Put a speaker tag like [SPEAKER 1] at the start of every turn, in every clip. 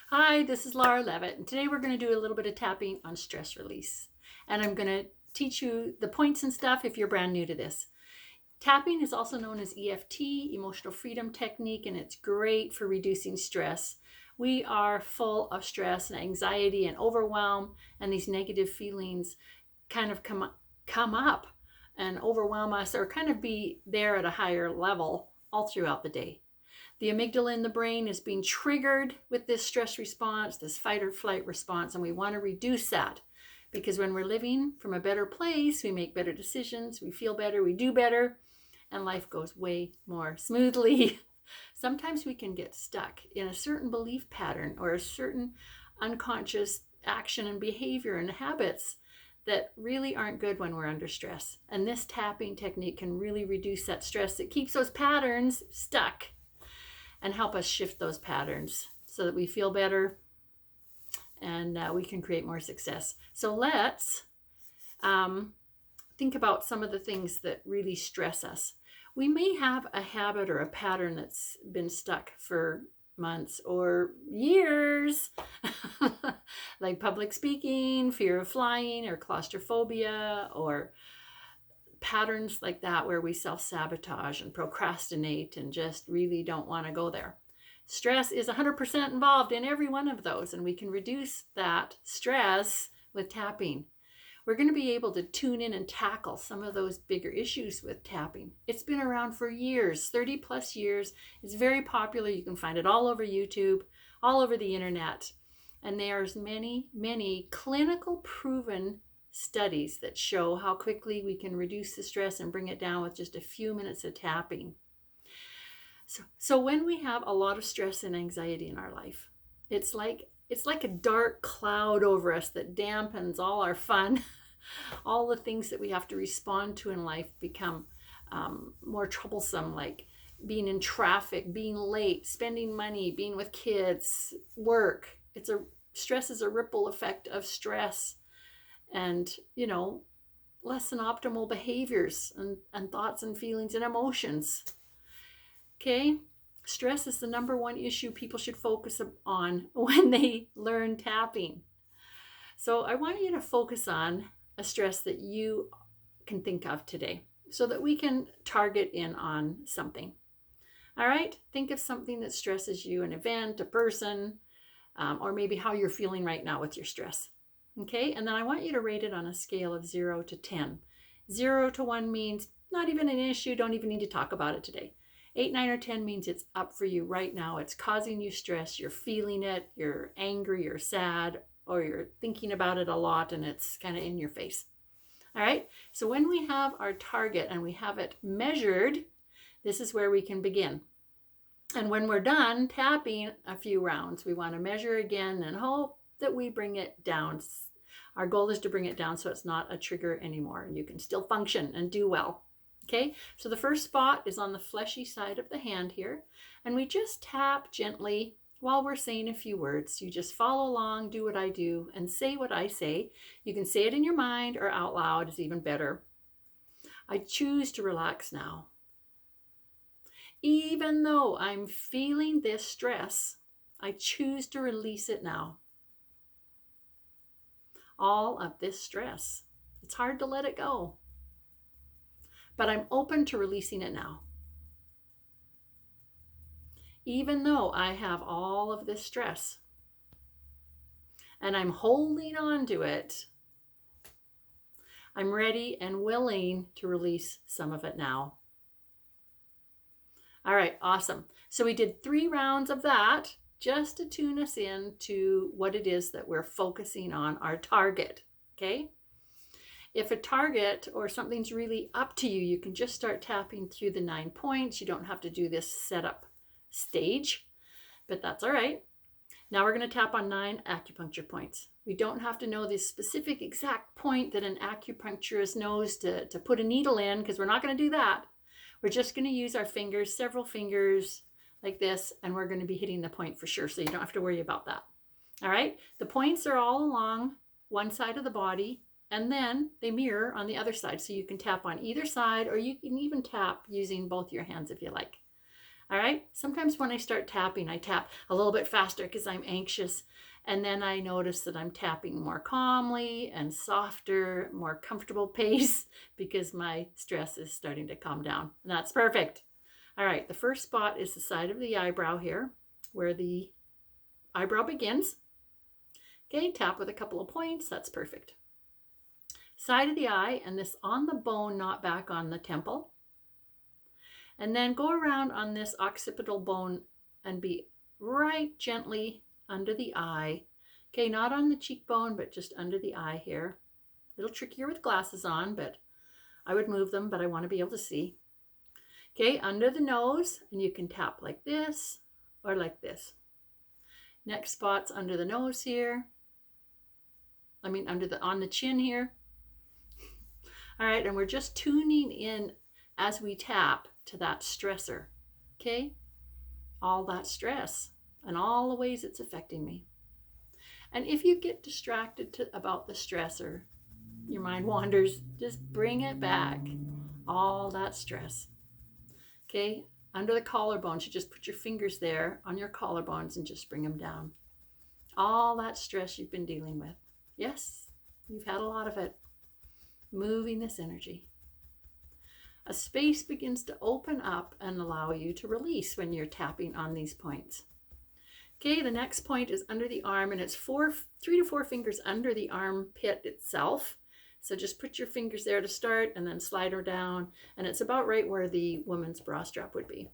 [SPEAKER 1] Hi, this is Laura Levitt, and today we're going to do a little bit of tapping on stress release. And I'm going to teach you the points and stuff if you're brand new to this. Tapping is also known as EFT, Emotional Freedom Technique, and it's great for reducing stress. We are full of stress and anxiety and overwhelm, and these negative feelings kind of come up and overwhelm us or kind of be there at a higher level all throughout the day. The amygdala in the brain is being triggered with this stress response, this fight or flight response, and we want to reduce that because when we're living from a better place, we make better decisions, we feel better, we do better, and life goes way more smoothly. Sometimes we can get stuck in a certain belief pattern or a certain unconscious action and behavior and habits that really aren't good when we're under stress. And this tapping technique can really reduce that stress that keeps those patterns stuck and help us shift those patterns so that we feel better and we can create more success. So let's think about some of the things that really stress us. We may have a habit or a pattern that's been stuck for months or years, like public speaking, fear of flying, or claustrophobia, or patterns like that where we self-sabotage and procrastinate and just really don't want to go there. Stress is 100% involved in every one of those, and we can reduce that stress with tapping. We're going to be able to tune in and tackle some of those bigger issues with tapping. It's been around for years, 30 plus years. It's very popular. You can find it all over YouTube, all over the internet. And there's many clinical proven studies that show how quickly we can reduce the stress and bring it down with just a few minutes of tapping. So when we have a lot of stress and anxiety in our life, it's like a dark cloud over us that dampens all our fun. All the things that we have to respond to in life become more troublesome, like being in traffic, being late, spending money, being with kids, work. Stress is a ripple effect of stress and, less than optimal behaviors and thoughts and feelings and emotions. Okay? Stress is the number one issue people should focus on when they learn tapping. So I want you to focus on a stress that you can think of today so that we can target in on something. All right? Think of something that stresses you, an event, a person, or maybe how you're feeling right now with your stress. Okay? And then I want you to rate it on a scale of 0 to 10. 0 to 1 means not even an issue, don't even need to talk about it today. 8, 9, or 10 means it's up for you right now. It's causing you stress. You're feeling it. You're angry. You're sad. Or you're thinking about it a lot and it's kind of in your face. All right. So when we have our target and we have it measured, this is where we can begin. And when we're done tapping a few rounds, we want to measure again and hope that we bring it down. Our goal is to bring it down so it's not a trigger anymore. You can still function and do well. Okay, so the first spot is on the fleshy side of the hand here, and we just tap gently while we're saying a few words. You just follow along, do what I do, and say what I say. You can say it in your mind or out loud is even better. I choose to relax now. Even though I'm feeling this stress, I choose to release it now. All of this stress. It's hard to let it go, but I'm open to releasing it now. Even though I have all of this stress and I'm holding on to it, I'm ready and willing to release some of it now. All right, awesome. So we did 3 rounds of that just to tune us in to what it is that we're focusing on, our target, okay? If a target or something's really up to you, you can just start tapping through the 9 points. You don't have to do this setup stage, but that's all right. Now we're going to tap on 9 acupuncture points. We don't have to know the specific exact point that an acupuncturist knows to put a needle in, because we're not going to do that. We're just going to use our fingers, several fingers like this, and we're going to be hitting the point for sure, so you don't have to worry about that. All right? The points are all along one side of the body, and then they mirror on the other side, so you can tap on either side, or you can even tap using both your hands if you like. All right, Sometimes when I start tapping, I tap a little bit faster because I'm anxious. And then I notice that I'm tapping more calmly and softer, more comfortable pace because my stress is starting to calm down. And that's perfect. All right, the first spot is the side of the eyebrow here, where the eyebrow begins. Okay, tap with a couple of points. That's perfect. Side of the eye, and this on the bone, not back on the temple. And then go around on this occipital bone and be right gently under the eye. Okay, not on the cheekbone, but just under the eye here. A little trickier with glasses on, but I would move them, but I want to be able to see. Okay, under the nose, and you can tap like this or like this. Next spot's under the nose here. I mean, on the chin here. All right, and we're just tuning in as we tap to that stressor. Okay, all that stress and all the ways it's affecting me. And if you get distracted about the stressor, your mind wanders, just bring it back. All that stress. Okay, under the collarbones, you just put your fingers there on your collarbones and just bring them down. All that stress you've been dealing with. Yes, you've had a lot of it. Moving this energy. A space begins to open up and allow you to release when you're tapping on these points. Okay, the next point is under the arm, and it's 3 to 4 fingers under the armpit itself. So just put your fingers there to start and then slide her down. And it's about right where the woman's bra strap would be.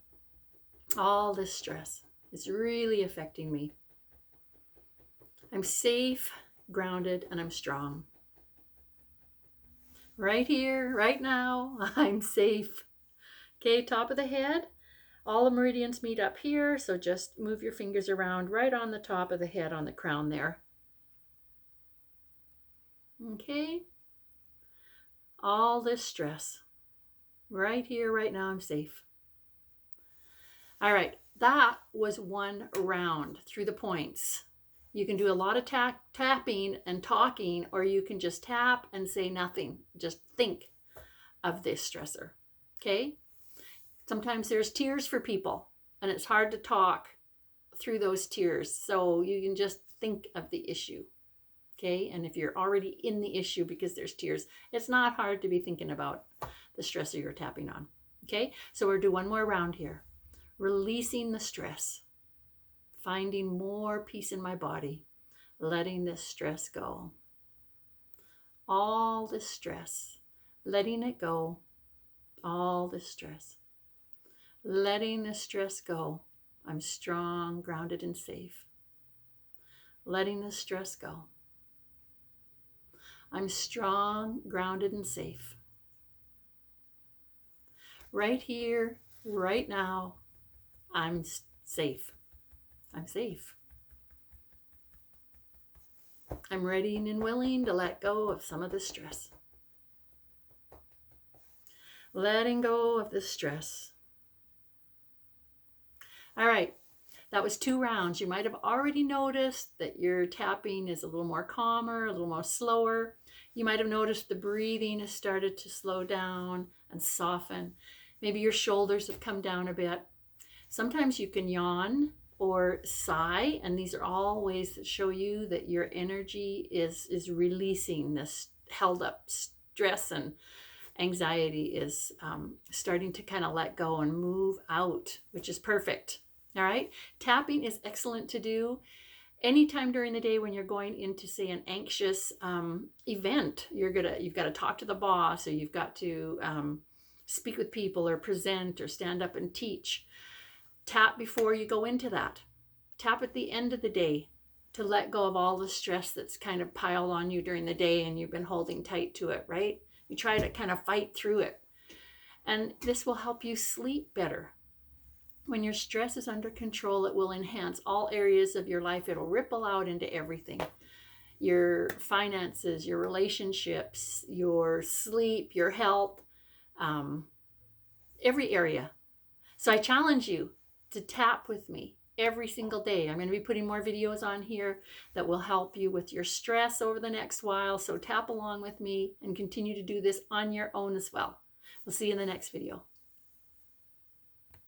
[SPEAKER 1] All this stress is really affecting me. I'm safe, grounded, and I'm strong. Right here, right now, I'm safe. Okay, top of the head. All the meridians meet up here. So just move your fingers around right on the top of the head on the crown there. Okay. All this stress. Right here, right now, I'm safe. All right, that was one round through the points. You can do a lot of tapping and talking, or you can just tap and say nothing. Just think of this stressor, okay? Sometimes there's tears for people, and it's hard to talk through those tears. So you can just think of the issue. Okay, and if you're already in the issue because there's tears, it's not hard to be thinking about the stressor you're tapping on. Okay, so we'll do one more round here. Releasing the stress, finding more peace in my body, letting this stress go. All this stress, letting it go. All this stress, letting the stress go. I'm strong, grounded, and safe. Letting the stress go. I'm strong, grounded, and safe. Right here, right now, I'm safe. I'm safe. I'm ready and willing to let go of some of the stress. Letting go of the stress. All right, that was 2 rounds. You might have already noticed that your tapping is a little more calmer, a little more slower. You might have noticed the breathing has started to slow down and soften. Maybe your shoulders have come down a bit. Sometimes you can yawn or sigh, and these are all ways that show you that your energy is releasing this held up stress, and anxiety is starting to kind of let go and move out, which is perfect. All right, tapping is excellent to do anytime during the day when you're going into, say, an anxious event. You've got to talk to the boss, or you've got to speak with people, or present, or stand up and teach. Tap before you go into that. Tap at the end of the day to let go of all the stress that's kind of piled on you during the day and you've been holding tight to it, right? You try to kind of fight through it. And this will help you sleep better. When your stress is under control, it will enhance all areas of your life. It'll ripple out into everything. Your finances, your relationships, your sleep, your health, every area. So I challenge you to tap with me every single day. I'm going to be putting more videos on here that will help you with your stress over the next while. So tap along with me and continue to do this on your own as well. We'll see you in the next video.